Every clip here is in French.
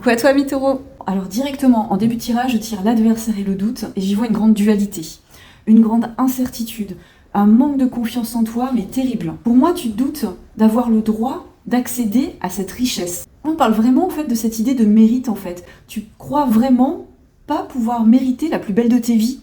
Coucou à toi, ami Taureau. Alors directement, en début de tirage, je tire l'adversaire et le doute, et j'y vois une grande dualité, une grande incertitude, un manque de confiance en toi, mais terrible. Pour moi, tu doutes d'avoir le droit d'accéder à cette richesse. On parle vraiment en fait de cette idée de mérite en fait. Tu crois vraiment pas pouvoir mériter la plus belle de tes vies.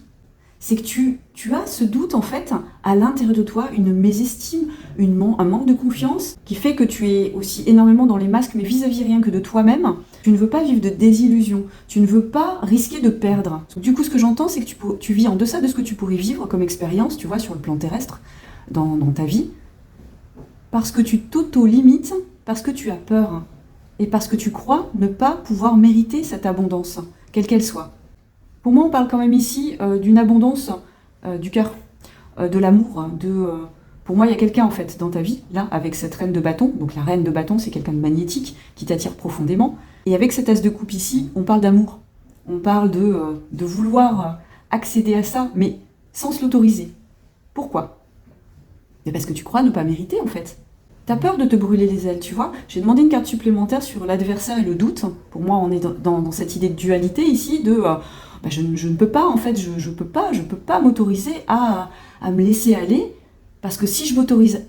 C'est que tu as ce doute en fait à l'intérieur de toi, une mésestime, un manque de confiance qui fait que tu es aussi énormément dans les masques, mais vis-à-vis rien que de toi-même. Tu ne veux pas vivre de désillusion, tu ne veux pas risquer de perdre. Du coup, ce que j'entends, c'est que tu vis en deçà de ce que tu pourrais vivre comme expérience, tu vois, sur le plan terrestre, dans ta vie, parce que tu t'auto-limites, parce que tu as peur, et parce que tu crois ne pas pouvoir mériter cette abondance, quelle qu'elle soit. Pour moi, on parle quand même ici d'une abondance du cœur, de l'amour, pour moi, il y a quelqu'un en fait dans ta vie, là, avec cette reine de bâton. Donc la reine de bâton, c'est quelqu'un de magnétique qui t'attire profondément. Et avec cet as de coupe ici, on parle d'amour. On parle de vouloir accéder à ça, mais sans se l'autoriser. Pourquoi ? Mais parce que tu crois ne pas mériter en fait. T'as peur de te brûler les ailes, tu vois. J'ai demandé une carte supplémentaire sur l'adversaire et le doute. Pour moi, on est dans cette idée de dualité ici, je ne peux pas, en fait, je peux pas m'autoriser à me laisser aller, parce que si je m'autorise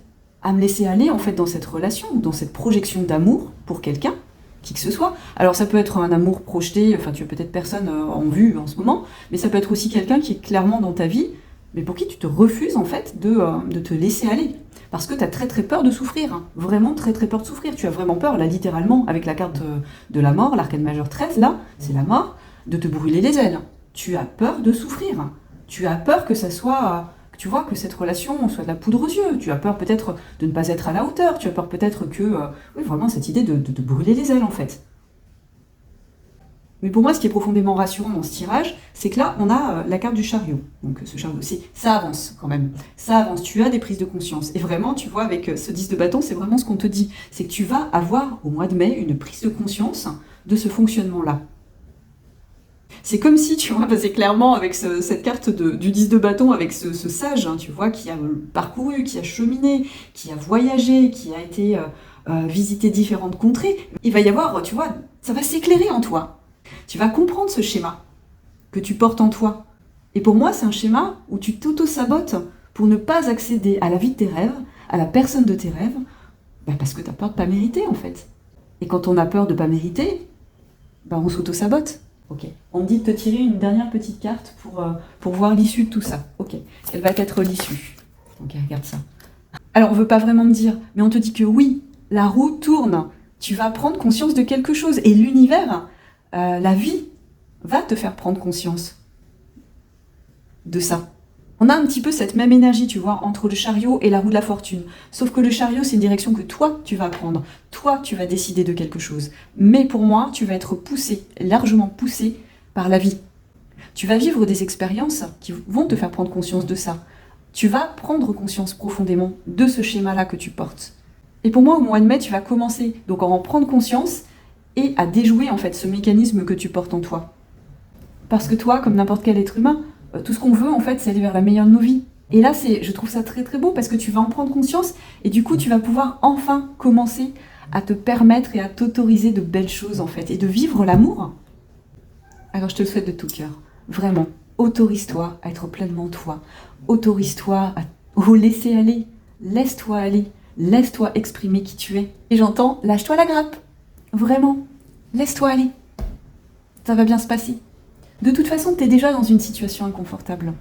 à me laisser aller, en fait, dans cette relation, dans cette projection d'amour pour quelqu'un, qui que ce soit, alors ça peut être un amour projeté, enfin, tu as peut-être personne en vue en ce moment, mais ça peut être aussi quelqu'un qui est clairement dans ta vie, mais pour qui tu te refuses, en fait, de te laisser aller. Parce que tu as très très peur de souffrir, hein. Vraiment très très peur de souffrir. Tu as vraiment peur, là, littéralement, avec la carte de la mort, l'arcane majeur 13, là, c'est la mort, de te brûler les ailes. Tu as peur de souffrir. Tu as peur que ça soit, tu vois, que cette relation soit de la poudre aux yeux. Tu as peur peut-être de ne pas être à la hauteur. Tu as peur peut-être que, oui, vraiment cette idée de te brûler les ailes, en fait. Mais pour moi, ce qui est profondément rassurant dans ce tirage, c'est que là, on a la carte du chariot. Donc ce chariot, ça avance quand même. Ça avance, tu as des prises de conscience. Et vraiment, tu vois, avec ce 10 de bâton, c'est vraiment ce qu'on te dit. C'est que tu vas avoir, au mois de mai, une prise de conscience de ce fonctionnement-là. C'est comme si, tu vois, c'est clairement avec cette carte du 10 de bâton, avec ce sage, hein, tu vois, qui a parcouru, qui a cheminé, qui a voyagé, qui a été visiter différentes contrées. Il va y avoir, tu vois, ça va s'éclairer en toi. Tu vas comprendre ce schéma que tu portes en toi. Et pour moi, c'est un schéma où tu t'auto-sabotes pour ne pas accéder à la vie de tes rêves, à la personne de tes rêves, parce que tu as peur de ne pas mériter, en fait. Et quand on a peur de ne pas mériter, on s'auto-sabote. Ok. On me dit de te tirer une dernière petite carte pour voir l'issue de tout ça. Ok. Quelle va être l'issue ? Ok, regarde ça. Alors, on ne veut pas vraiment me dire, mais on te dit que oui, la roue tourne. Tu vas prendre conscience de quelque chose. Et l'univers, la vie, va te faire prendre conscience de ça. On a un petit peu cette même énergie, tu vois, entre le chariot et la roue de la fortune. Sauf que le chariot, c'est une direction que toi, tu vas prendre. Toi, tu vas décider de quelque chose. Mais pour moi, tu vas être poussé, largement poussé par la vie. Tu vas vivre des expériences qui vont te faire prendre conscience de ça. Tu vas prendre conscience profondément de ce schéma-là que tu portes. Et pour moi, au mois de mai, tu vas commencer donc à en prendre conscience et à déjouer en fait ce mécanisme que tu portes en toi. Parce que toi, comme n'importe quel être humain, tout ce qu'on veut, en fait, c'est aller vers la meilleure de nos vies. Et là, je trouve ça très très beau parce que tu vas en prendre conscience et du coup, tu vas pouvoir enfin commencer à te permettre et à t'autoriser de belles choses, en fait, et de vivre l'amour. Alors, je te le souhaite de tout cœur. Vraiment, autorise-toi à être pleinement toi. Autorise-toi à laisser aller. Laisse-toi aller. Laisse-toi exprimer qui tu es. Et j'entends, lâche-toi la grappe. Vraiment, laisse-toi aller. Ça va bien se passer. De toute façon, tu es déjà dans une situation inconfortable.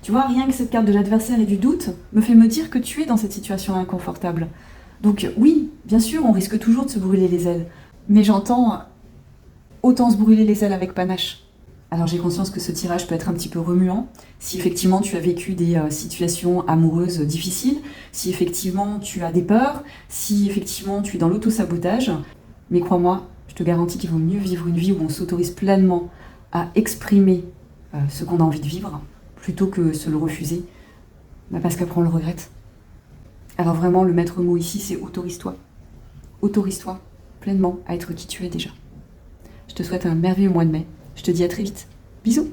Tu vois, rien que cette carte de l'adversaire et du doute me fait me dire que tu es dans cette situation inconfortable. Donc oui, bien sûr, on risque toujours de se brûler les ailes. Mais j'entends autant se brûler les ailes avec panache. Alors j'ai conscience que ce tirage peut être un petit peu remuant. Si effectivement tu as vécu des situations amoureuses difficiles, si effectivement tu as des peurs, si effectivement tu es dans l'auto-sabotage, mais crois-moi, je te garantis qu'il vaut mieux vivre une vie où on s'autorise pleinement à exprimer ce qu'on a envie de vivre, plutôt que se le refuser, parce qu'après on le regrette. Alors vraiment, le maître mot ici, c'est autorise-toi. Autorise-toi pleinement à être qui tu es déjà. Je te souhaite un merveilleux mois de mai. Je te dis à très vite. Bisous.